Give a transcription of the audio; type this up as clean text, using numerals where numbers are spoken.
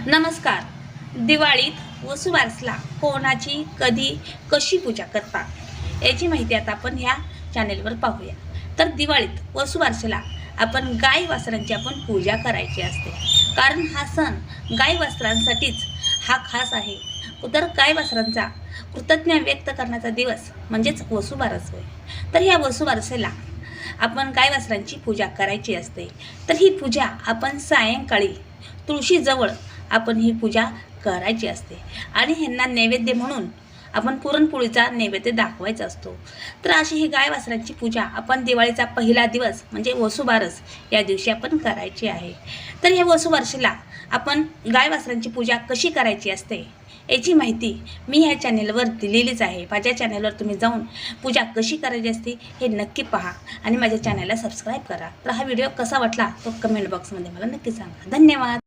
नमस्कार. दिवाळीत वसुबारसला कोणाची कधी कशी पूजा करतात याची माहिती आता आपण ह्या चॅनेलवर पाहूया. तर दिवाळीत वसुबारसेला आपण गाय वासरांची आपण पूजा करायची असते, कारण हा सण गाय वासरांसाठीच हा खास आहे. तर गाय वासरांचा कृतज्ञता व्यक्त करण्याचा दिवस म्हणजेच वसुबारस होय. तर ह्या वसुबारसेला आपण गाय वासरांची पूजा करायची असते. तर ही पूजा आपण सायंकाळी तुळशीजवळ आपण ही पूजा करायची असते आणि ह्यांना नैवेद्य म्हणून आपण पुरणपोळीचा नैवेद्य दाखवायचा असतो. तर अशी ही गाय वासरांची पूजा आपण दिवाळीचा पहिला दिवस म्हणजे वसुबारस या दिवशी आपण करायची आहे. तर या वसुबारसेला आपण गाय वासरांची पूजा कशी करायची असते याची माहिती मी ह्या चॅनेलवर दिलेलीच आहे. माझ्या चॅनेलवर तुम्ही जाऊन पूजा कशी करायची असते हे नक्की पहा आणि माझ्या चॅनेलला सबस्क्राईब करा. तर हा व्हिडिओ कसा वाटला तो कमेंट बॉक्समध्ये मला नक्की सांगा. धन्यवाद.